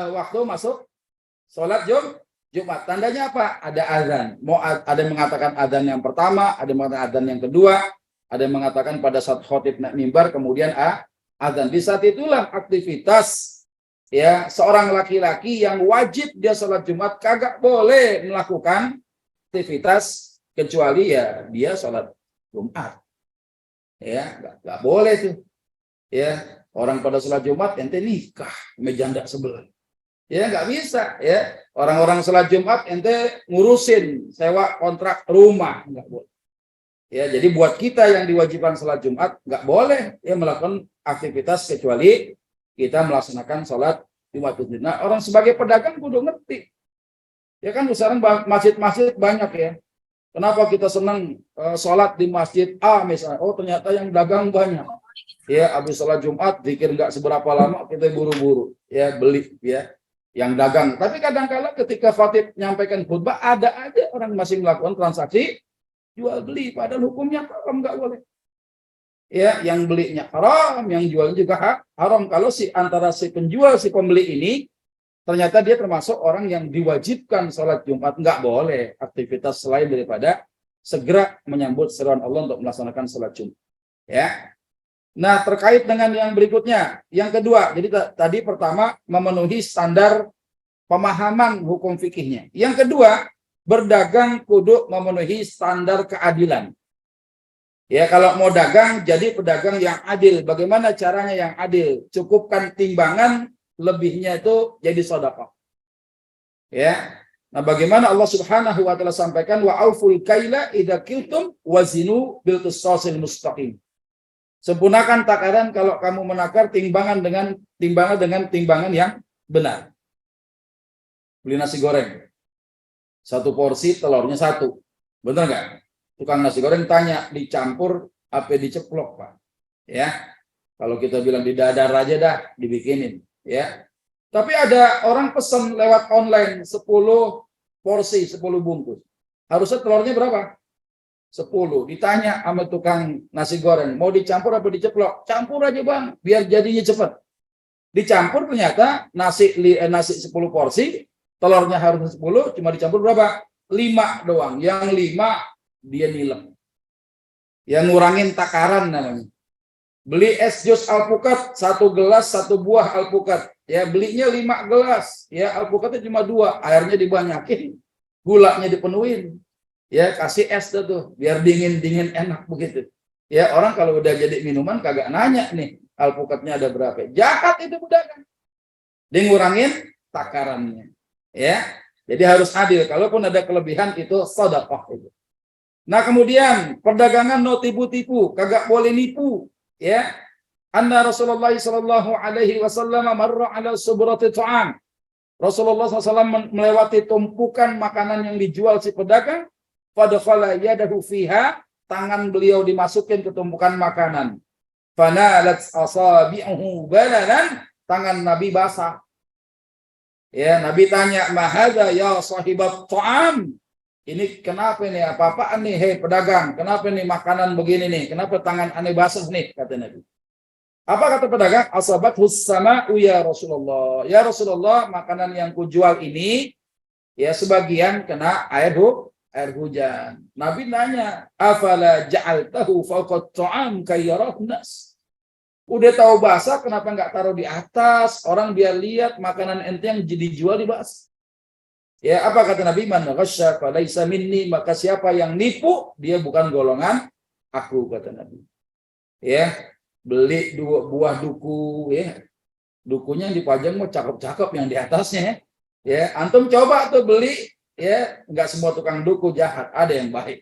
waktu masuk sholat Jumat. Tandanya apa? Ada azan. Ada yang mengatakan azan yang pertama, ada yang mengatakan azan yang kedua, ada yang mengatakan pada saat khotib naik mimbar kemudian azan. Di saat itulah aktivitas ya seorang laki-laki yang wajib dia sholat Jumat kagak boleh melakukan aktivitas kecuali ya dia sholat Jumat. Ya, nggak boleh tuh. Ya, orang pada sholat Jumat ente nikah sama janda sebelah. Ya nggak bisa ya. Orang-orang sholat Jumat ente ngurusin sewa kontrak rumah, nggak boleh. Ya, jadi buat kita yang diwajibkan sholat Jumat nggak boleh ya melakukan aktivitas kecuali kita melaksanakan sholat Jumat. Nah, orang sebagai pedagang kudu ngerti. Ya kan sekarang masjid-masjid banyak ya. Kenapa kita senang sholat di masjid A misalnya? Oh ternyata yang dagang banyak. Ya habis sholat Jumat, zikir nggak seberapa lama kita buru-buru ya beli ya yang dagang. Tapi kadang-kala ketika khatib menyampaikan khutbah ada aja orang masih melakukan transaksi jual beli padahal hukumnya haram, nggak boleh. Ya yang belinya haram, yang jualnya juga haram. Kalau antara si penjual si pembeli ini ternyata dia termasuk orang yang diwajibkan sholat Jumat, nggak boleh aktivitas selain daripada segera menyambut seruan Allah untuk melaksanakan sholat Jumat. Ya. Nah, terkait dengan yang berikutnya, yang kedua, jadi tadi pertama memenuhi standar pemahaman hukum fikihnya. Yang kedua, berdagang kudu memenuhi standar keadilan. Ya, kalau mau dagang, jadi pedagang yang adil. Bagaimana caranya yang adil? Cukupkan timbangan, lebihnya itu jadi sedekah. Ya. Nah, bagaimana Allah Subhanahu wa taala sampaikan wa auful kaila idza kiltum wazinu bil qisasil mustaqim. Sempurnakan takaran kalau kamu menakar timbangan dengan timbangan yang benar. Beli nasi goreng. Satu porsi telurnya satu. Benar nggak? Tukang nasi goreng tanya, dicampur apa diceplok, Pak? Ya. Kalau kita bilang di dadar aja dah dibikinin, ya. Tapi ada orang pesan lewat online 10 porsi, 10 bungkus. Harusnya telurnya berapa? 10. Ditanya sama tukang nasi goreng, mau dicampur apa diceplok? Campur aja bang, biar jadinya cepat. Dicampur ternyata nasi 10 porsi, telurnya harus 10, cuma dicampur berapa? 5 doang. Yang 5 dia nilem. Yang ngurangin takaran namanya. Beli es jus alpukat 1 gelas 1 buah alpukat. Ya belinya 5 gelas. Ya alpukatnya cuma 2, airnya dibanyakin, gulanya dipenuhin. Ya kasih es tuh biar dingin enak begitu. Ya orang kalau udah jadi minuman kagak nanya nih alpukatnya ada berapa. Jahat itu pedagang. Dia ngurangin takarannya. Ya. Jadi harus adil. Kalaupun ada kelebihan itu sedekah itu. Nah, kemudian perdagangan no tipu-tipu, kagak boleh nipu, ya. Anna Rasulullah sallallahu alaihi wasallam marra ala subrati ta'am. Rasulullah SAW melewati tumpukan makanan yang dijual si pedagang. Fadakhala yadahu fiha, tangan beliau dimasukin ke tumpukan makanan. Fanalat asabi'uhu balalan, tangan Nabi basah. Ya, Nabi tanya, "Mahadza ya sahibat ta'am?" Ini kenapa nih? Apa-apaan nih, hei pedagang? Kenapa nih makanan begini nih? Kenapa tangan aneh basah nih? Kata Nabi. Apa kata pedagang? Asabathus sama'u ya Rasulullah. Ya Rasulullah, makanan yang kujual ini ya sebagian kena air hujan. Nabi nanya, afala ja'altahu fawqa ta'am kayyarahu nas. Udah tahu basah, kenapa nggak taruh di atas? Orang biar lihat makanan ente yang dijual di basah. Ya, apa kata Nabi? Man ghasya falaysa minni, maka siapa yang nipu, dia bukan golongan aku, kata Nabi. Ya, beli 2 buah duku, ya. Dukunya yang dipajang mau cakep-cakep yang di atasnya, ya. Antum coba tuh beli, ya, enggak semua tukang duku jahat, ada yang baik.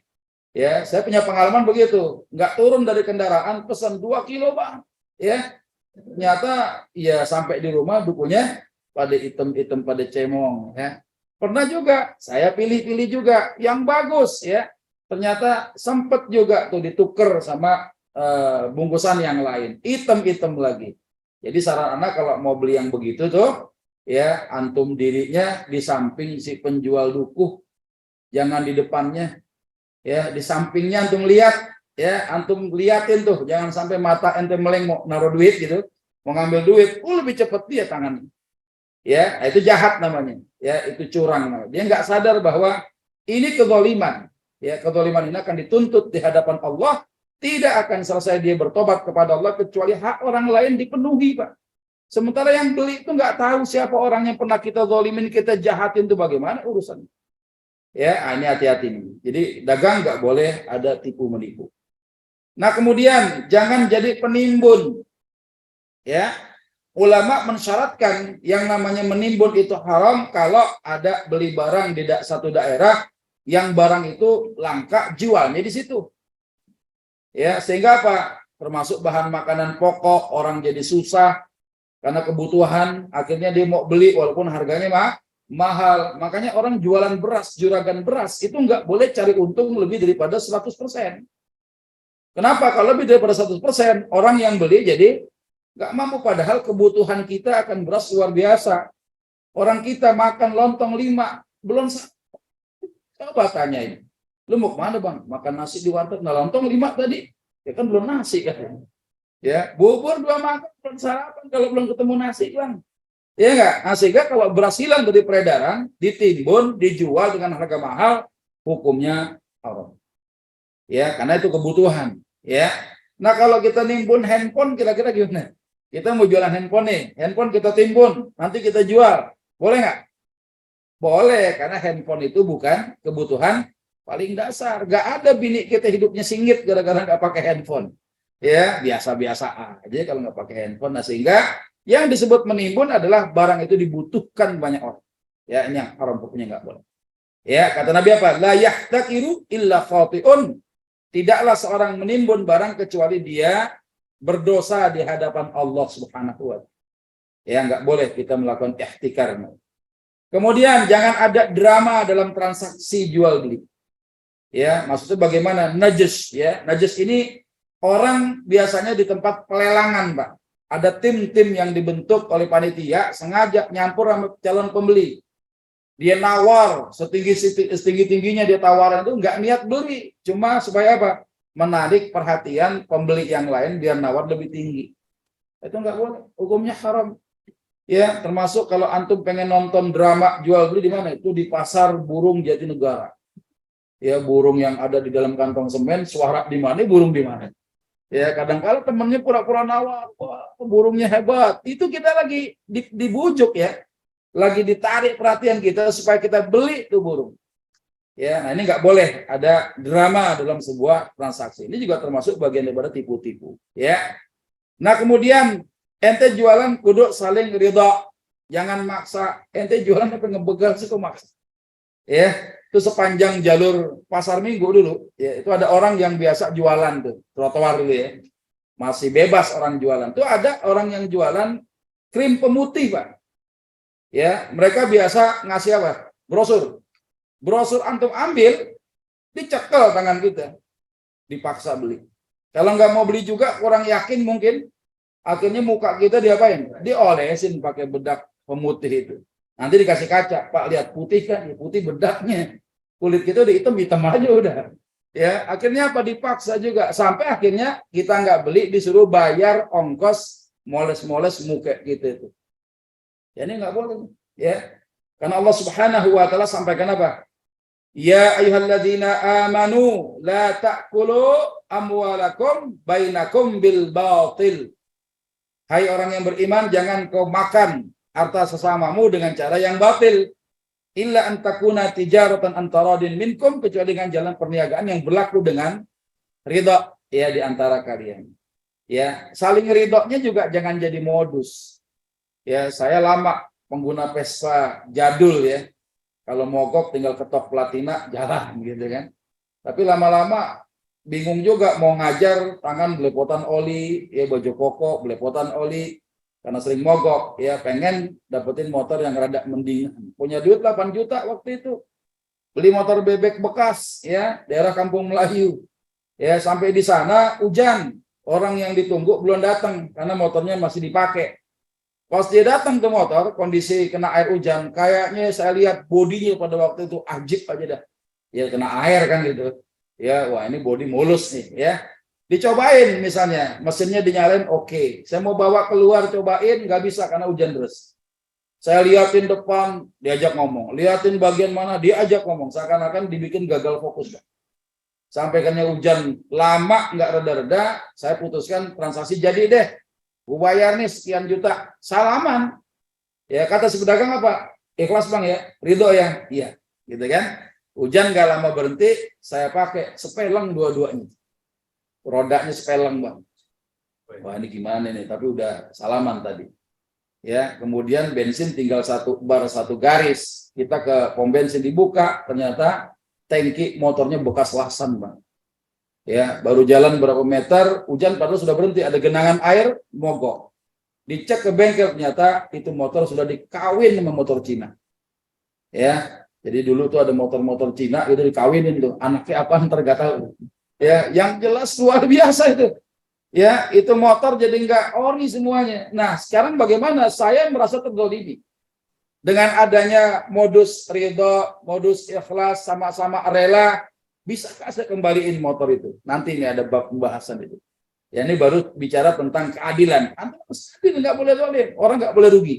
Ya, saya punya pengalaman begitu, enggak turun dari kendaraan pesan 2 kilo, Bang. Ya. Ternyata ya sampai di rumah dukunya pada hitam-hitam, pada cemong, ya. Pernah juga saya pilih-pilih juga yang bagus, ya. Ternyata sempet juga tuh ditukar sama bungkusan yang lain, hitam-hitam lagi. Jadi saran anak kalau mau beli yang begitu tuh, ya antum dirinya di samping si penjual dukuh, jangan di depannya, ya di sampingnya antum lihat, ya antum liatin tuh, jangan sampai mata ente meleng mau naruh duit gitu, mau ngambil duit, lebih cepat dia tangannya. Ya, itu jahat namanya. Ya, itu curang namanya. Dia nggak sadar bahwa ini kezaliman. Ya, kezaliman ini akan dituntut di hadapan Allah, tidak akan selesai dia bertobat kepada Allah kecuali hak orang lain dipenuhi, Pak. Sementara yang beli itu nggak tahu siapa orang yang pernah kita zalimin, kita jahatin, itu bagaimana urusan. Ya, ini hati-hati nih. Jadi dagang nggak boleh ada tipu menipu. Nah, kemudian jangan jadi penimbun. Ya, ulama mensyaratkan yang namanya menimbun itu haram kalau ada beli barang di satu daerah yang barang itu langka, jualnya di situ. Ya, sehingga apa? Termasuk bahan makanan pokok, orang jadi susah karena kebutuhan, akhirnya dia mau beli walaupun harganya mahal. Makanya orang jualan beras, juragan beras itu nggak boleh cari untung lebih daripada 100%. Kenapa? Kalau lebih daripada 100%, orang yang beli jadi nggak mampu, padahal kebutuhan kita akan beras luar biasa. Orang kita makan lontong 5, belum coba tanyain. Lu mau kemana bang? Makan nasi di warteg, nah lontong 5 tadi. Ya kan belum nasi kan. Ya, bubur 2 makan, belum sarapan kalau belum ketemu nasi bang. Ya enggak? Nah, sehingga kalau beras hilang dari peredaran, ditimbun, dijual dengan harga mahal, hukumnya haram. Ya, karena itu kebutuhan. Ya. Nah, kalau kita nimbun handphone, kira-kira gimana? Kita mau jualan handphone nih, handphone kita timbun, nanti kita jual. Boleh nggak? Boleh, karena handphone itu bukan kebutuhan paling dasar. Nggak ada bini kita hidupnya singit gara-gara nggak pakai handphone. Ya, biasa-biasa aja kalau nggak pakai handphone. Nah, sehingga yang disebut menimbun adalah barang itu dibutuhkan banyak orang. Ya, ini yang haram hukumnya nggak boleh. Ya, kata Nabi apa? La yahtakiru illa khati'un. Tidaklah seorang menimbun barang kecuali dia berdosa di hadapan Allah Subhanahu wa taala. Ya, nggak boleh kita melakukan ihtikar. Kemudian jangan ada drama dalam transaksi jual beli. Ya, maksudnya bagaimana? Najis, ya. Najis ini orang biasanya di tempat pelelangan, Pak. Ada tim-tim yang dibentuk oleh panitia sengaja nyampur sama calon pembeli. Dia nawar setinggi-tingginya, dia tawaran itu nggak niat beli, cuma supaya apa? Menarik perhatian pembeli yang lain biar nawar lebih tinggi. Itu nggak boleh, hukumnya haram. Ya, termasuk kalau antum pengen nonton drama jual beli di mana? Itu di pasar burung Jatinegara. Ya, burung yang ada di dalam kantong semen, suara di mana, burung di mana. Ya, kadang-kala temennya pura-pura nawar, wah, burungnya hebat. Itu kita lagi dibujuk ya. Lagi ditarik perhatian kita supaya kita beli tuh burung. Ya, nah ini nggak boleh ada drama dalam sebuah transaksi. Ini juga termasuk bagian daripada tipu-tipu. Ya. Nah kemudian ente jualan kudu saling ridho. Jangan maksa. Ente jualan apa ngebegal sih kok maksa. Ya, itu sepanjang jalur pasar Minggu dulu. Ya, itu ada orang yang biasa jualan tuh trotoar dulu ya. Masih bebas orang jualan. Tuh ada orang yang jualan krim pemutih Pak. Ya, mereka biasa ngasih apa? Brosur. Brosur antum ambil, dicekel tangan kita. Dipaksa beli. Kalau nggak mau beli juga, kurang yakin mungkin, akhirnya muka kita diapain? Diolesin pakai bedak pemutih itu. Nanti dikasih kaca, Pak lihat putih kan? Ya, putih bedaknya. Kulit kita udah hitam aja udah. Ya, akhirnya apa? Dipaksa juga. Sampai akhirnya kita nggak beli, disuruh bayar ongkos moles-moles muka kita itu. Ya, ini nggak boleh, ya. Karena Allah Subhanahu wa taala sampaikan apa? Ya ayyuhalladzina amanu la ta'kulu amwalakum bainakum bil batil. Hai orang yang beriman, jangan kau makan harta sesamamu dengan cara yang batil. Illa an takuna tijaratan antaradin minkum, kecuali dengan jalan perniagaan yang berlaku dengan ridha ya di antara kalian. Ya, saling ridhonya juga jangan jadi modus. Ya, saya lama pengguna Vespa jadul ya. Kalau mogok tinggal ketok platina jalan gitu kan. Tapi lama-lama bingung juga mau ngajar, tangan belepotan oli, ya baju koko belepotan oli karena sering mogok ya, pengen dapetin motor yang rada mendingan. Punya duit 8 juta waktu itu. Beli motor bebek bekas ya, daerah Kampung Melayu. Ya, sampai di sana hujan. Orang yang ditunggu belum datang karena motornya masih dipakai. Pas dia datang ke motor, kondisi kena air hujan, kayaknya saya lihat bodinya pada waktu itu ajib aja dah. Ya kena air kan gitu. Ya, wah ini bodi mulus nih ya. Dicobain misalnya, mesinnya dinyalain oke. Saya mau bawa keluar cobain, nggak bisa karena hujan deras. Saya liatin depan, diajak ngomong. Liatin bagian mana, dia ajak ngomong. Seakan-akan dibikin gagal fokus. Sampai karena hujan lama, nggak reda-reda, saya putuskan transaksi jadi deh. Gue bayar nih sekian juta. Salaman. Ya, kata si pedagang apa? Ikhlas bang ya? Ridho ya? Iya. Gitu kan? Hujan nggak lama berhenti, saya pakai sepeleng dua-duanya. Rodanya sepeleng bang. Wah ini gimana nih? Tapi udah salaman tadi. Ya, kemudian bensin tinggal satu bar satu garis. Kita ke pom bensin dibuka, ternyata tangki motornya bekas lasan, bang. Ya, baru jalan berapa meter, hujan padahal sudah berhenti, ada genangan air, mogok. Dicek ke bengkel, ternyata itu motor sudah dikawin sama motor Cina. Ya, jadi dulu tuh ada motor-motor Cina itu dikawinin tuh, anaknya apa ntar gak tahu. Ya, yang jelas luar biasa itu. Ya, itu motor jadi nggak ori semuanya. Nah, sekarang bagaimana? Saya merasa terzalimi. Dengan adanya modus ridho, modus ikhlas, sama-sama rela, bisakah saya kembaliin motor itu? Nanti ini ada bab pembahasan itu. Ya, ini baru bicara tentang keadilan. Adil nggak boleh zalim, orang nggak boleh rugi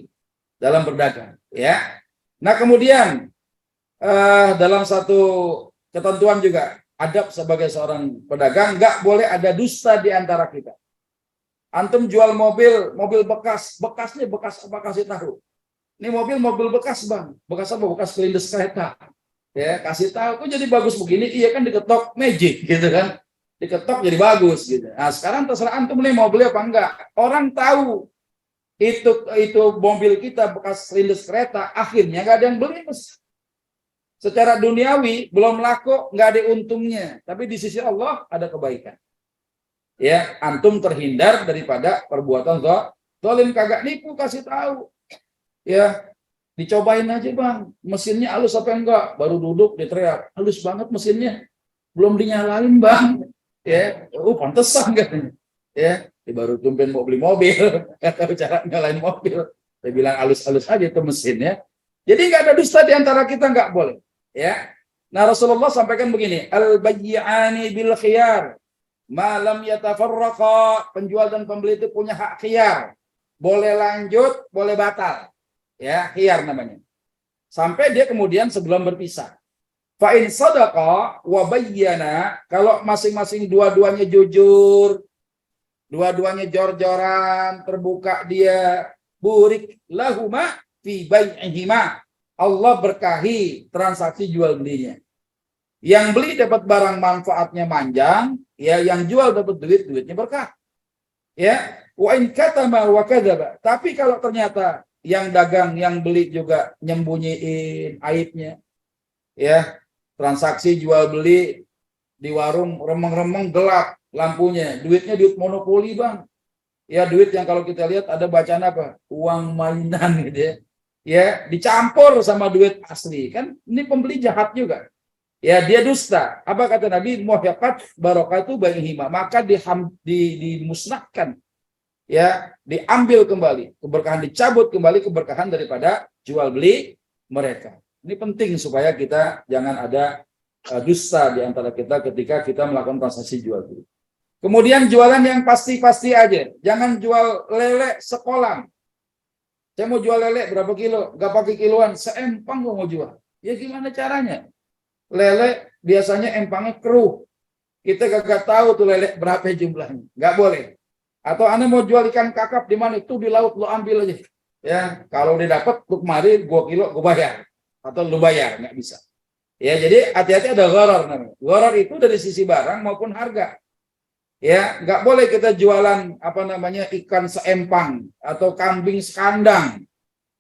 dalam berdagang. Ya. Nah, kemudian dalam satu ketentuan juga, adab sebagai seorang pedagang, nggak boleh ada dusta di antara kita. Antum jual mobil bekas, bekasnya bekas apa kasih tahu. Ini mobil bekas bang, bekas apa? Bekas kelindes kereta. Ya kasih tahu, kok jadi bagus begini? Iya kan diketok magic gitu kan, diketok jadi bagus gitu. Nah sekarang terserah antum nih mau beli apa enggak. Orang tahu itu mobil kita bekas kelindes kereta, akhirnya nggak ada yang beli mas. Secara duniawi belum laku, nggak ada untungnya, tapi di sisi Allah ada kebaikan. Ya, antum terhindar daripada perbuatan zalim, kagak nipu, kasih tahu. Ya, dicobain aja bang, mesinnya halus apa enggak? Baru duduk diteriak, halus banget mesinnya, belum dinyalain bang. Ya, pantesan katanya. Ya, baru tumpen mau beli mobil, nggak tahu cara nyalain mobil. Saya bilang halus-halus aja itu mesinnya. Jadi nggak ada dusta di antara kita, nggak boleh. Ya, nah Rasulullah sampaikan begini, al-bayyi'ani bil khiyar, malam yatafarraqa, penjual dan pembeli itu punya hak khiyar, boleh lanjut, boleh batal, ya khiyar namanya, sampai dia kemudian sebelum berpisah. Fa in sadaqa wa bayyana, kalau masing-masing dua-duanya jujur, dua-duanya jor-joran, terbuka dia, burik lahuma fi bai'ihima, Allah berkahi transaksi jual belinya. Yang beli dapat barang manfaatnya manjang, ya yang jual dapat duitnya berkah. Ya, wa in katama wa kadzaba. Tapi kalau ternyata yang dagang, yang beli juga nyembunyiin aibnya. Ya, transaksi jual beli di warung remeng-remeng gelap lampunya, duitnya duit monopoli, Bang. Ya, duit yang kalau kita lihat ada bacaan apa? Uang mainan gitu ya. Ya, dicampur sama duit asli. Kan ini pembeli jahat juga. Ya, dia dusta. Apa kata Nabi? Muhyakat barokatu baihima. Maka dimusnahkan. Ya, diambil kembali. Keberkahan dicabut kembali, keberkahan daripada jual beli mereka. Ini penting supaya kita jangan ada dusta di antara kita ketika kita melakukan transaksi jual beli. Kemudian jualan yang pasti-pasti aja. Jangan jual lele sekolah. Saya mau jual lele berapa kilo? Gak pakai kiloan, seempang gue mau jual. Ya gimana caranya? Lele biasanya empangnya keruh. Kita gak tahu tuh lele berapa jumlahnya. Gak boleh. Atau Anda mau jual ikan kakap di mana? Itu di laut, lo ambil aja. Ya, kalau didapat tuh kemari 2 kilo gue bayar. Atau lo bayar, nggak bisa. Ya, jadi hati-hati ada gharar namanya. Gharar itu dari sisi barang maupun harga. Ya, nggak boleh kita jualan apa namanya ikan seempang atau kambing sekandang.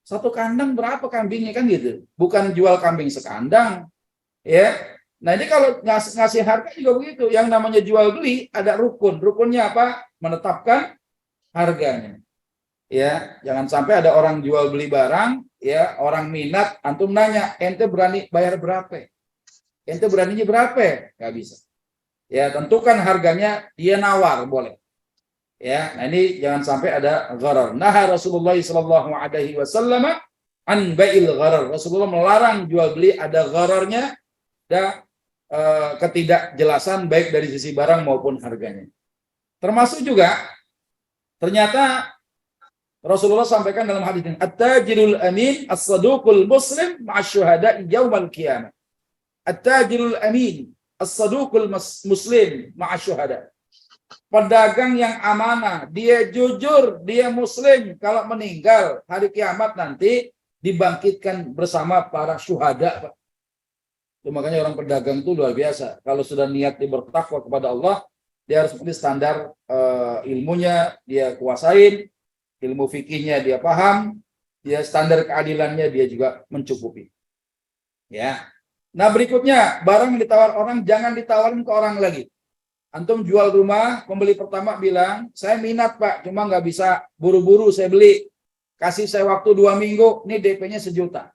Satu kandang berapa kambingnya kan gitu. Bukan jual kambing sekandang. Ya. Nah, ini kalau ngasih harga juga begitu. Yang namanya jual beli ada rukun. Rukunnya apa? Menetapkan harganya. Ya, jangan sampai ada orang jual beli barang, ya, orang minat, antum nanya, ente berani bayar berapa? Ente beraninya berapa? Nggak bisa. Ya, tentukan harganya, dia nawar boleh. Ya, nah ini jangan sampai ada gharar. Nah, Rasulullah sallallahu alaihi wasallam an bai'il gharar. Rasulullah melarang jual beli ada ghararnya, ada ketidakjelasan baik dari sisi barang maupun harganya. Termasuk juga ternyata Rasulullah sampaikan dalam hadis ini, at-tajirul amin as-saduqul muslim ma'asyuhada'i yaumal qiyamah. At-tajirul amin as-saduqul muslim ma'asyuhada. Pedagang yang amanah, dia jujur, dia muslim, kalau meninggal hari kiamat nanti dibangkitkan bersama para syuhada, Pak. Itu makanya orang pedagang itu luar biasa. Kalau sudah niat bertakwa kepada Allah, dia harus punya standar ilmunya, dia kuasain, ilmu fikihnya dia paham, dia standar keadilannya dia juga mencukupi. Ya. Nah berikutnya, barang yang ditawar orang jangan ditawarin ke orang lagi. Antum jual rumah, pembeli pertama bilang, saya minat Pak, cuma nggak bisa buru-buru saya beli. Kasih saya waktu 2 minggu, ini DP-nya 1 juta.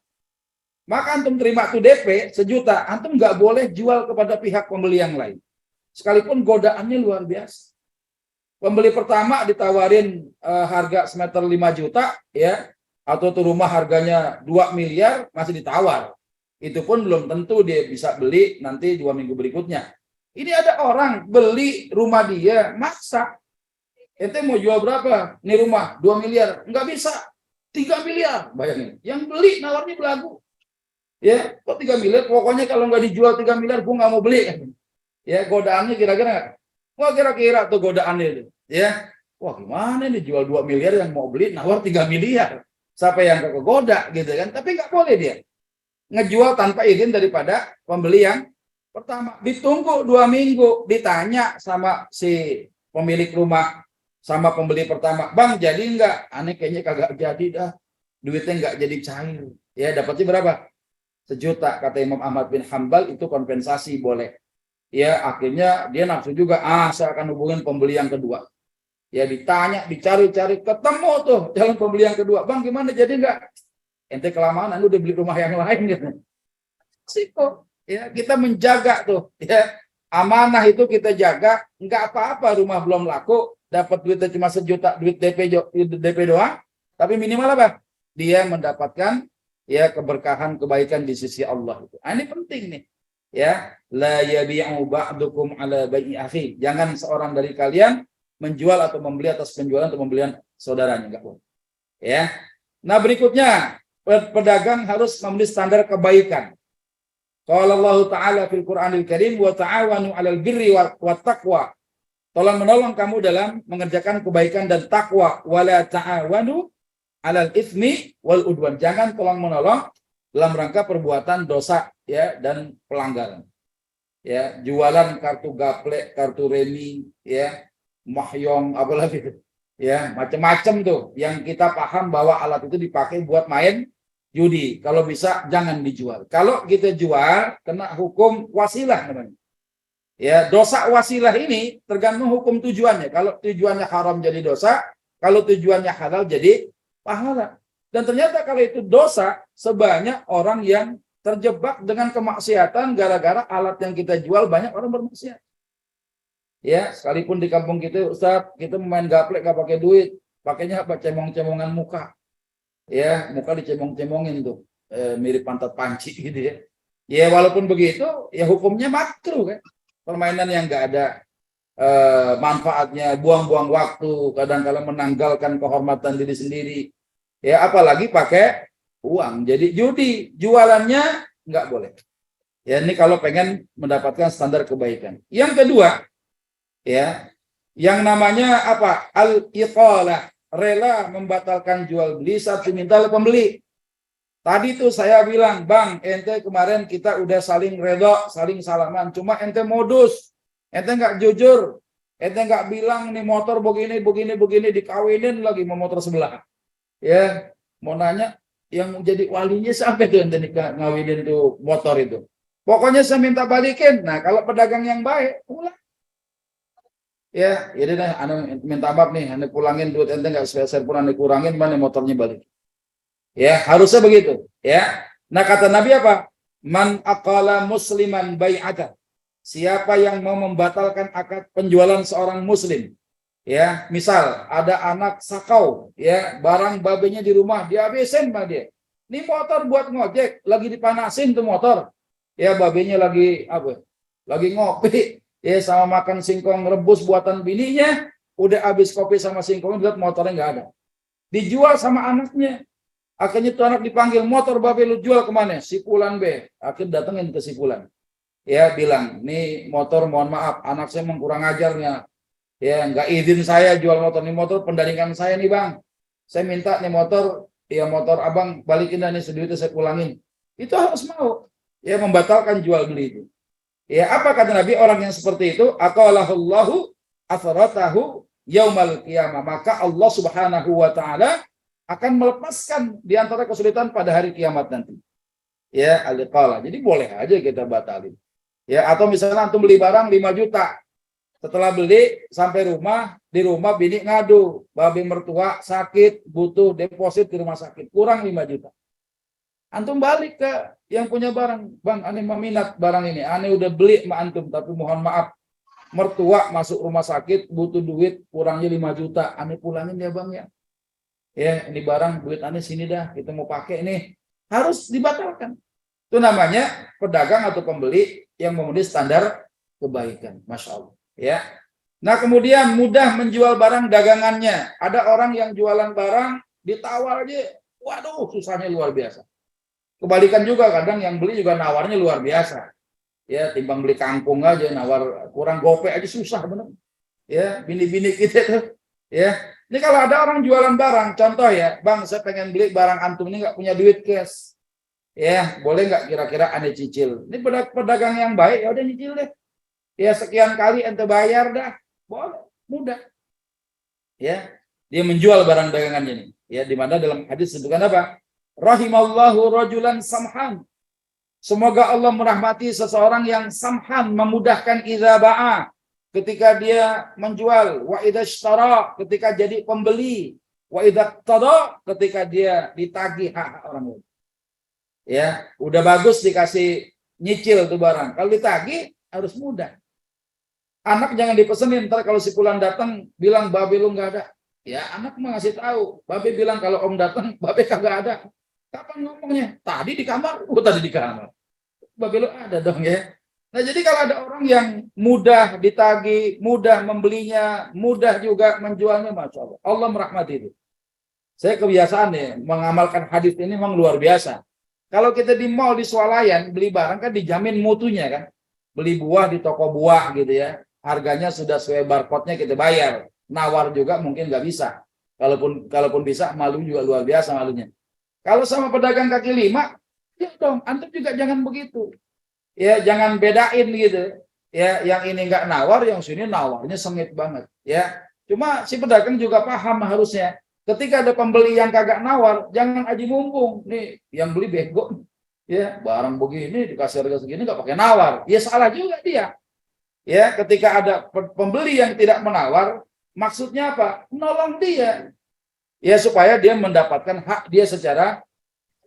Maka antum terima tuh DP 1 juta, antum nggak boleh jual kepada pihak pembeli yang lain. Sekalipun godaannya luar biasa. Pembeli pertama ditawarin harga semeter 5 juta, ya, atau tuh rumah harganya 2 miliar, masih ditawar. Itu pun belum tentu dia bisa beli nanti 2 minggu berikutnya. Ini ada orang beli rumah dia, maksa. Ente mau jual berapa? Ini rumah 2 miliar, nggak bisa. 3 miliar, bayangin. Yang beli nawarnya belagu. Ya, kok 3 miliar? Pokoknya kalau nggak dijual 3 miliar, gue nggak mau beli. Ya, godaannya kira-kira. Wah, kira-kira tuh godaannya itu. Ya, wah gimana nih jual 2 miliar yang mau beli nawar 3 miliar. Siapa yang kegoda gitu kan? Tapi nggak boleh dia ngejual tanpa izin daripada pembeli yang pertama. Ditunggu 2 minggu, ditanya sama si pemilik rumah sama pembeli pertama, Bang jadi nggak? Aneh kayaknya kagak jadi dah. Duitnya nggak jadi cair. Ya dapatnya berapa? 1 juta. Kata Imam Ahmad bin Hambal itu kompensasi boleh. Ya akhirnya dia nafsu juga. Saya akan hubungin pembeli yang kedua. Ya ditanya, dicari-cari, ketemu tuh calon pembeli yang kedua. Bang gimana jadi nggak? Ente kelamaan, anu udah beli rumah yang lain gitu. Siko, ya kita menjaga tuh. Ya amanah itu kita jaga. Nggak apa-apa rumah belum laku, dapat duitnya cuma 1 juta, duit DP doang. Tapi minimal apa? Dia mendapatkan ya keberkahan, kebaikan di sisi Allah. Nah, ini penting nih. Ya, la yabi'u ba'dukum ala bai'i akhi. Jangan seorang dari kalian menjual atau membeli atas penjualan atau pembelian saudaranya, enggak boleh. Ya. Nah, berikutnya, pedagang harus membeli standar kebaikan. Qala Allah Ta'ala fil Qur'anil Karim wa ta'awanu 'alal birri wat taqwa. Tolong menolong kamu dalam mengerjakan kebaikan dan takwa, wala ta'awanu 'alal itsmi wal udwan. Jangan tolong menolong dalam rangka perbuatan dosa ya dan pelanggaran. Ya, jualan kartu gaplek, kartu remi, ya, mahyong apalagi ya, macam-macam tuh yang kita paham bahwa alat itu dipakai buat main judi. Kalau bisa jangan dijual. Kalau kita jual kena hukum wasilah namanya. Ya, dosa wasilah ini tergantung hukum tujuannya. Kalau tujuannya haram jadi dosa, kalau tujuannya halal jadi pahala. Dan ternyata kalau itu dosa, sebanyak orang yang terjebak dengan kemaksiatan gara-gara alat yang kita jual banyak orang bermaksiat. Ya, sekalipun di kampung kita, Ustaz, kita main gaplek gak pakai duit, pakainya apa? Cemong-cemongan muka. Ya, muka dicemong-cemongin tuh, mirip pantat panci gitu ya. Ya, walaupun begitu, ya hukumnya makruh kan. Permainan yang gak ada manfaatnya, buang-buang waktu, kadang-kadang menanggalkan kehormatan diri sendiri. Ya, apalagi pakai uang. Jadi judi, jualannya nggak boleh. Ya, ini kalau pengen mendapatkan standar kebaikan. Yang kedua, ya, yang namanya apa? Al-iqalah, rela membatalkan jual beli saat diminta oleh pembeli. Tadi tuh saya bilang, Bang, ente kemarin kita udah saling redha, saling salaman, cuma ente modus, ente nggak jujur, ente nggak bilang nih motor begini, dikawinin lagi sama motor sebelah. Ya, mau nanya yang jadi walinya sampai tuh ente ngawinin tuh motor itu. Pokoknya saya minta balikin. Nah, kalau pedagang yang baik, pulang. Ya, jadi deh, ane minta maaf nih, ane pulangin duit ente nggak spesial pun ane kurangin, mana motornya balik. Ya, harusnya begitu. Ya, nah kata Nabi apa? Man aqala musliman bai'atan. Siapa yang mau membatalkan akad penjualan seorang muslim? Ya, misal ada anak sakau, ya, barang babenya di rumah dihabisin sama dia. Ini motor buat ngojek, lagi dipanasin tuh motor. Ya, babenya lagi apa? Lagi ngopi, ya, sama makan singkong rebus buatan bininya, udah habis kopi sama singkong, lihat motornya nggak ada. dijual sama anaknya. Akhirnya tuh anak dipanggil, motor babe lu jual kemana? Si Fulan be. Akhirnya datengin ke si Fulan. Ya bilang, nih motor mohon maaf, anak saya memang kurang ajarnya. Ya nggak izin saya jual motor. Nih motor pendaringan saya nih bang. Saya minta nih motor, ya motor abang balikin dan nih seduitnya saya pulangin. Itu harus mau. Ya membatalkan jual beli itu. Ya apa kata Nabi, orang yang seperti itu, aqalahullahu atharatahu yaumal qiyamah. Maka Allah Subhanahu wa taala akan melepaskan di antara kesulitan pada hari kiamat nanti. Ya, aliqala. Jadi boleh aja kita batalin. Ya, atau misalnya antum beli barang 5 juta. Setelah beli sampai rumah, di rumah bini ngadu, babi mertua sakit, butuh deposit di rumah sakit, kurang 5 juta. Antum balik ke yang punya barang, bang, ane minat barang ini, ane udah beli sama antum, tapi mohon maaf, mertua masuk rumah sakit, butuh duit, kurangnya 5 juta, ane pulangin ya bang ya. Ya, ini barang duit ane sini dah, kita mau pakai nih, harus dibatalkan. Itu namanya pedagang atau pembeli yang memenuhi standar kebaikan, masya Allah. Ya, nah kemudian mudah menjual barang dagangannya. Ada orang yang jualan barang ditawar aja, waduh susahnya luar biasa. Kebalikan juga kadang yang beli juga nawarnya luar biasa. Ya, timbang beli kangkung aja nawar kurang gope aja susah bener. Ya, bini-bini kita tuh. Ya, ini kalau ada orang jualan barang, contoh ya, bang, saya pengen beli barang antum ini nggak punya duit cash, ya, boleh nggak kira-kira ane cicil? Ini pedagang yang baik, ya udah nyicil deh, ya sekian kali ente bayar dah, boleh, mudah, ya, dia menjual barang dagangannya nih, ya, di mana dalam hadis disebutkan apa? Rahimallahu rajulan samhan. Semoga Allah merahmati seseorang yang samhan, memudahkan idza ba'a, ketika dia menjual, wa idza ishtara, ketika jadi pembeli, wa idza qada, ketika dia ditagih hak orang lain. Ya, udah bagus dikasih nyicil tuh barang. Kalau ditagih harus mudah. Anak jangan dipesenin, ntar kalau si Fulan datang bilang babe lu nggak ada. Ya, anak mah ngasih tahu. Babe bilang kalau om datang, babe kagak ada. Kapan ngomongnya? Tadi di kamar. Oh, tadi di kamar. Babe lu ada dong ya. Nah, jadi kalau ada orang yang mudah ditagih, mudah membelinya, mudah juga menjualnya, masya Allah. Allah merahmati itu. Saya kebiasaan nih mengamalkan hadis ini memang luar biasa. Kalau kita di mall, di swalayan beli barang kan dijamin mutunya kan. Beli buah di toko buah gitu ya. Harganya sudah sesuai barcode-nya kita bayar. Nawar juga mungkin nggak bisa. Kalaupun bisa, malu juga luar biasa malunya. Kalau sama pedagang kaki lima, ya dong, antum juga jangan begitu. Ya, jangan bedain gitu. Ya, yang ini nggak nawar, yang sini nawarnya sengit banget. Ya, cuma si pedagang juga paham harusnya. Ketika ada pembeli yang kagak nawar, jangan aji mumpung. Nih, yang beli bego. Ya, barang begini dikasih harga segini nggak pakai nawar. Ya salah juga dia. Ya, ketika ada pembeli yang tidak menawar, maksudnya apa? Menolong dia. Ya, supaya dia mendapatkan hak dia secara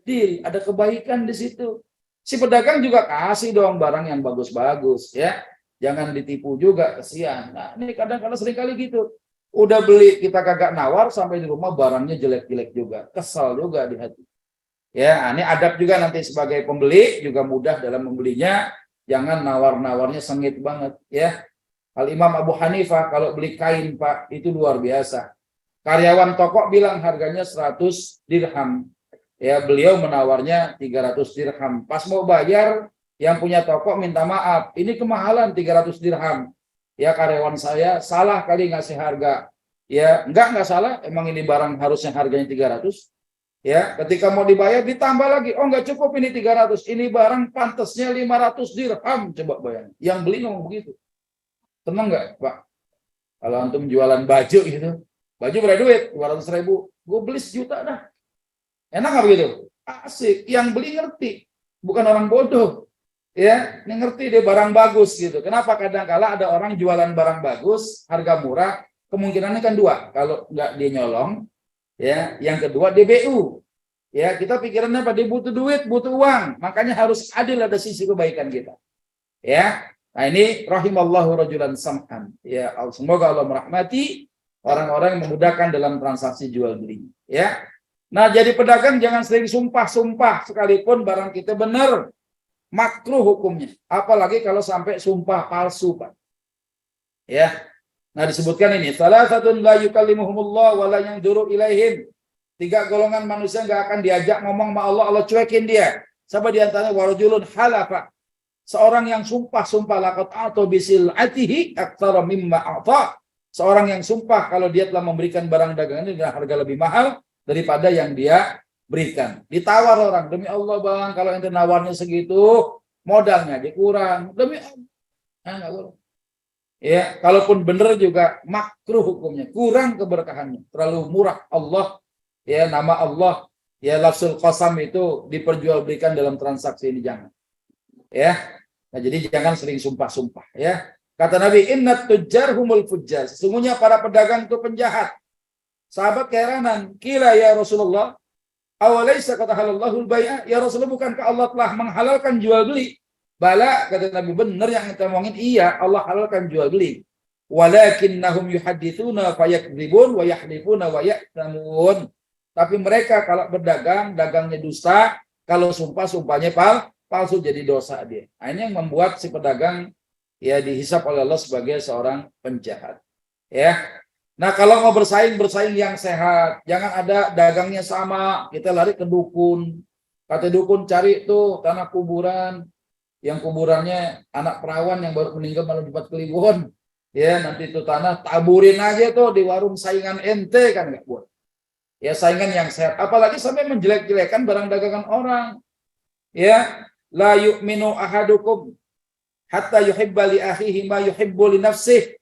adil. Ada kebaikan di situ. Si pedagang juga kasih dong barang yang bagus-bagus ya. Jangan ditipu juga, kesian. Nah, ini kadang-kadang sering kali gitu. Udah beli kita kagak nawar, sampai di rumah barangnya jelek-jelek juga. Kesal juga di hati. Ya, ini adab juga nanti sebagai pembeli juga mudah dalam membelinya. Jangan nawar-nawarnya sengit banget ya. Al Imam Abu Hanifah kalau beli kain Pak itu luar biasa. Karyawan toko bilang harganya 100 dirham. Ya, beliau menawarnya 300 dirham. Pas mau bayar, yang punya toko minta maaf. Ini kemahalan 300 dirham. Ya, karyawan saya salah kali ngasih harga. Ya, enggak salah. Emang ini barang harusnya harganya 300. Ya, ketika mau dibayar ditambah lagi. Oh, enggak cukup ini 300. Ini barang pantasnya 500 dirham. Coba bayar. Yang beli ngomong begitu. Tenang enggak, Pak? Kalau antum jualan baju gitu. Baju berapa duit? 200.000. Gue beli 1 juta dah. Enak nggak begitu? Asik. Yang beli ngerti, bukan orang bodoh. Ya, ini ngerti dia barang bagus gitu. Kenapa kadang-kala ada orang jualan barang bagus, harga murah, kemungkinannya kan 2. Kalau nggak dia nyolong, ya. Yang kedua dia BU. Ya, kita pikirannya apa? Dia butuh duit, butuh uang. Makanya harus adil, ada sisi kebaikan kita. Ya. Nah, ini rahimallahu rajulan sam'an. Ya, semoga Allah merahmati orang-orang yang memudahkan dalam transaksi jual beli. Ya. Nah, jadi pedagang jangan sering sumpah-sumpah sekalipun barang kita benar. Makruh hukumnya. Apalagi kalau sampai sumpah palsu, Pak. Ya. Nah, disebutkan ini, salah satu la yukallimuhumullah wa la yanzuru ilaihim. 3 golongan manusia nggak akan diajak ngomong sama Allah, Allah cuekin dia. Siapa di antaranya? Warajulun halafa. Seorang yang sumpah laqad atau bisil'atihi aktsara mimma a'ta. Seorang yang sumpah kalau dia telah memberikan barang dagangannya dengan harga lebih mahal daripada yang dia berikan. Ditawar orang, demi Allah bang, kalau ente nawarnya segitu, modalnya aja kurang. Demi Allah, nggak boleh. Ya, kalaupun benar juga makruh hukumnya, kurang keberkahannya, terlalu murah. Allah, ya nama Allah, ya lafzul qasam itu diperjualbelikan dalam transaksi ini, jangan. Ya, nah jadi jangan sering sumpah-sumpah. Ya, kata Nabi, innat tujjar humul fujjar. Sesungguhnya para pedagang itu penjahat. Sahabat keheranan, kila ya Rasulullah, awalaysa kata halallahu al-bai'a, ya Rasulullah, bukankah Allah telah menghalalkan jual beli? Bala, kata Nabi, benar yang kita ngomongin, iya Allah halalkan jual beli. Walakinnahum yuhadditsuna fayakdzibun wa yahlifuna wa ya'tamun. Tapi mereka kalau berdagang, dagangnya dusta, kalau sumpah, sumpahnya palsu, jadi dosa dia. Nah, ini yang membuat si pedagang ya dihisap oleh Allah sebagai seorang penjahat. Ya. Nah, kalau mau bersaing yang sehat. Jangan ada dagangnya sama, kita lari ke dukun. Kata dukun, cari tuh tanah kuburan yang kuburannya anak perawan yang baru meninggal malah di Kliwon. Ya, nanti itu tanah taburin aja tuh di warung saingan ente, kan enggak buat. Ya, saingan yang sehat. Apalagi sampai menjelek-jelekan barang dagangan orang. Ya, la yu'minu ahadukum hatta yuhibba li akhihi ma yuhibbu li nafsihi.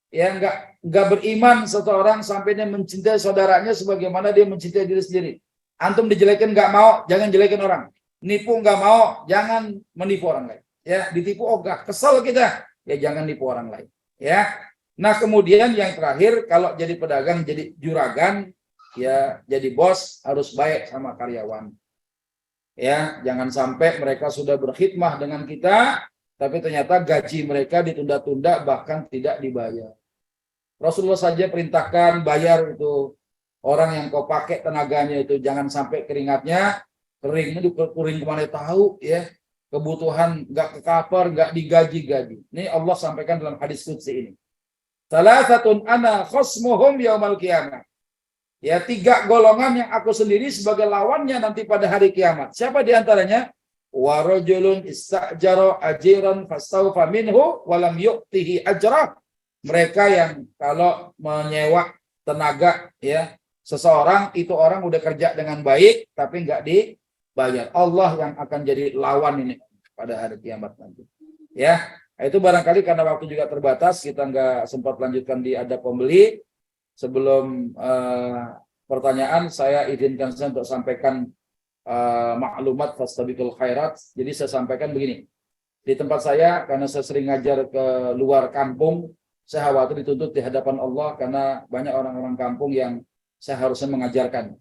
Ya, enggak beriman seseorang sampai dia mencintai saudaranya sebagaimana dia mencintai diri sendiri. Antum dijelekin enggak mau, jangan jelekin orang. Nipu enggak mau, jangan menipu orang lain. Ya, ditipu ogah, kesel kita. Ya, jangan nipu orang lain. Ya. Nah, kemudian yang terakhir, kalau jadi pedagang, jadi juragan, ya, jadi bos harus baik sama karyawan. Ya, jangan sampai mereka sudah berkhidmah dengan kita, tapi ternyata gaji mereka ditunda-tunda bahkan tidak dibayar. Rasulullah saja perintahkan bayar itu orang yang kau pakai tenaganya itu, jangan sampai keringatnya kering. Ini kering kemana tahu ya, kebutuhan nggak ke cover, nggak digaji-gaji. Ini Allah sampaikan dalam hadis qudsi ini. Salasatun ana khosmuhum yaumal qiyamah. Ya, 3 golongan yang aku sendiri sebagai lawannya nanti pada hari kiamat. Siapa di antaranya? Wa rajulun istajara ajiran fastawfa minhu wa lam yu'tihi ajrah. Mereka yang kalau menyewa tenaga ya seseorang, itu orang udah kerja dengan baik tapi enggak dibayar. Allah yang akan jadi lawan ini pada hari kiamat nanti. Ya, itu barangkali karena waktu juga terbatas kita enggak sempat lanjutkan di adab pembeli. Sebelum pertanyaan, saya izinkan saya untuk sampaikan maklumat fastabiqul khairat. Jadi saya sampaikan begini. Di tempat saya, karena saya sering ngajar ke luar kampung, saya khawatir dituntut di hadapan Allah karena banyak orang-orang kampung yang saya harusnya mengajarkan.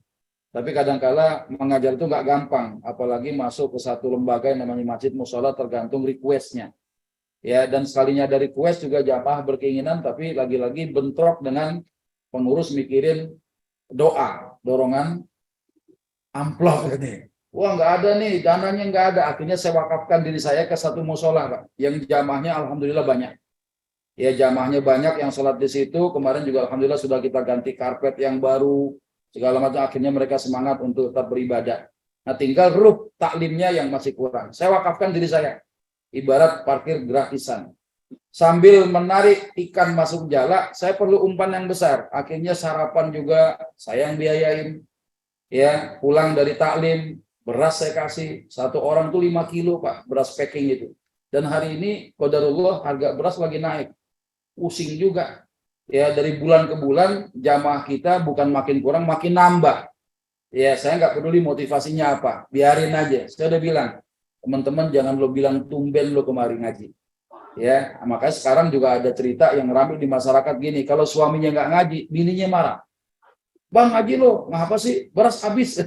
Tapi kadang-kala mengajar itu nggak gampang, apalagi masuk ke satu lembaga yang namanya masjid musola, tergantung requestnya. Ya, dan sekalinya dari request juga jamaah berkeinginan, tapi lagi-lagi bentrok dengan pengurus mikirin dorongan amplop ini. Wah, nggak ada nih, dananya nggak ada. Akhirnya saya wakafkan diri saya ke satu musola, Pak, yang jamaahnya alhamdulillah banyak. Ya, jamaahnya banyak yang sholat di situ. Kemarin juga alhamdulillah sudah kita ganti karpet yang baru, segala macam. Akhirnya mereka semangat untuk tetap beribadah. Nah, tinggal ruh taklimnya yang masih kurang. Saya wakafkan diri saya, ibarat parkir gratisan. Sambil menarik ikan masuk jala, saya perlu umpan yang besar. Akhirnya sarapan juga saya yang biayain. Ya, pulang dari taklim, beras saya kasih. Satu orang tuh 5 kilo, Pak, beras packing itu. Dan hari ini, qadarullah, harga beras lagi naik. Pusing juga. Ya, dari bulan ke bulan, jamaah kita bukan makin kurang, makin nambah. Ya, saya nggak peduli motivasinya apa. Biarin aja. Saya udah bilang, teman-teman jangan lo bilang tumben lo kemari ngaji. Ya, makanya sekarang juga ada cerita yang ramai di masyarakat gini, kalau suaminya nggak ngaji, bininya marah. Bang, ngaji lo, ngapa sih? Beras habis.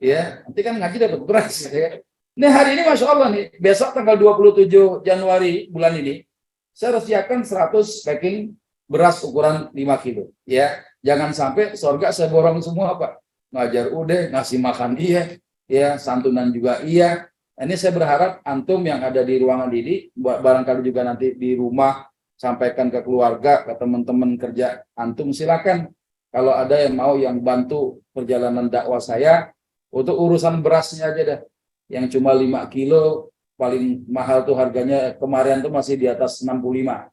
Ya, nanti kan ngaji dapat beras. Ya. Ini hari ini Masya Allah nih, besok tanggal 27 Januari bulan ini, saya harus siapkan 100 packing beras ukuran 5 kilo. Ya, jangan sampai surga saya borong semua, Pak. Ngajar udah, ngasih makan iya, ya, santunan juga iya. Ini saya berharap antum yang ada di ruangan ini, barangkali juga nanti di rumah, sampaikan ke keluarga, ke teman-teman kerja antum, silakan. kalau ada yang mau yang bantu perjalanan dakwah saya untuk urusan berasnya aja dah. Yang cuma 5 kilo paling mahal tuh harganya kemarin tuh masih di atas 65.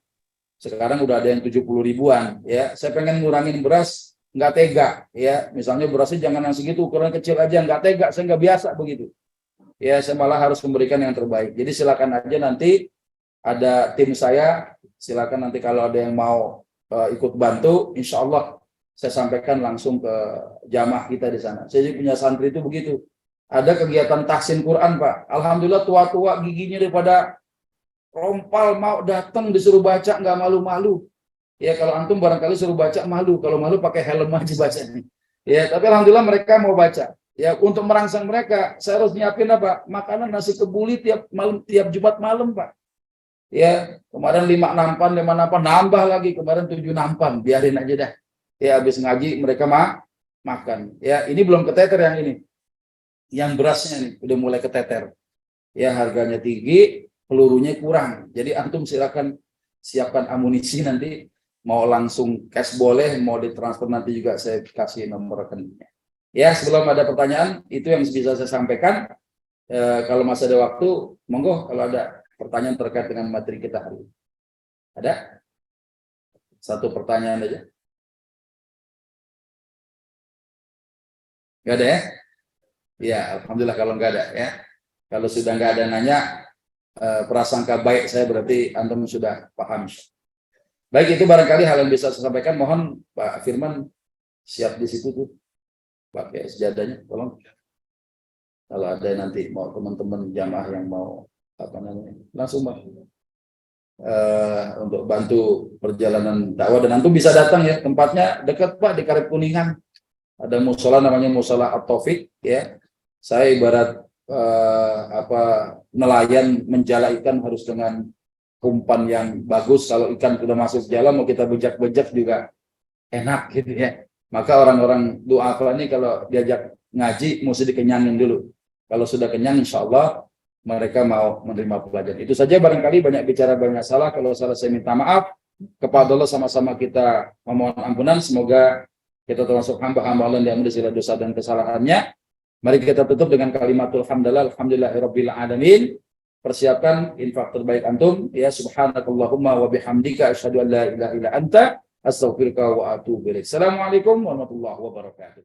Sekarang udah ada yang 70 ribuan ya. Saya pengen ngurangin beras, nggak tega ya. Misalnya berasnya jangan yang segitu, ukuran kecil aja, nggak tega, saya nggak biasa begitu. Ya, saya malah harus memberikan yang terbaik. Jadi silakan aja nanti ada tim saya, silakan nanti kalau ada yang mau ikut bantu, insya Allah saya sampaikan langsung ke jamaah kita di sana. Saya punya santri itu begitu. Ada kegiatan tahsin Quran, Pak. Alhamdulillah tua-tua giginya daripada rompal mau datang disuruh baca nggak malu-malu. Ya kalau antum barangkali suruh baca malu, kalau malu pakai helm aja bacanya. Ya tapi alhamdulillah mereka mau baca. Ya untuk merangsang mereka, saya harus nyiapin apa? Makanan nasi kebuli tiap malam, tiap Jumat malam, Pak. Ya kemarin 5 nampan, nambah lagi kemarin 7 nampan, biarin aja dah. Ya habis ngaji mereka makan. Ya ini belum keteter yang ini. Yang berasnya nih udah mulai keteter. Ya harganya tinggi, pelurunya kurang. Jadi antum silakan siapkan amunisi nanti, mau langsung cash boleh, mau ditransfer nanti juga saya kasih nomor rekeningnya. Ya sebelum ada pertanyaan itu yang bisa saya sampaikan. Kalau masih ada waktu, monggo kalau ada pertanyaan terkait dengan materi kita hari ini. Ada? Satu pertanyaan aja. Nggak ada ya? Ya, alhamdulillah kalau nggak ada ya. Kalau sudah nggak ada nanya, prasangka baik saya berarti antum sudah paham. Baik, itu barangkali hal yang bisa saya sampaikan. Mohon Pak Firman siap di situ tuh, pakai sejadahnya, tolong. Kalau ada nanti mau teman-teman jamaah yang mau apa namanya, langsung untuk bantu perjalanan dakwah, dan antum bisa datang ya, tempatnya dekat Pak, di Karip Kuningan. Ada musola namanya Musola At-Taufik ya. Saya ibarat nelayan menjala ikan harus dengan umpan yang bagus. Kalau ikan sudah masuk jala mau kita bejak-bejak juga enak gitu ya. Maka orang-orang duafa ini kalau diajak ngaji mesti dikenyangin dulu. Kalau sudah kenyang insya Allah mereka mau menerima pelajaran. Itu saja, barangkali banyak bicara banyak salah. Kalau salah saya minta maaf. Kepada Allah sama-sama kita memohon ampunan. Semoga kita termasuk hamba-hamba Allah yang diampuni segala dosa dan kesalahannya. Mari kita tutup dengan kalimatul hamdalah, alhamdulillahirabbil alamin. Persiapkan infak terbaik antum ya. Subhanakallahumma wa bihamdika asyhadu an la ilaha illa anta astaghfiruka wa atubu ilaik. Assalamualaikum warahmatullahi wabarakatuh.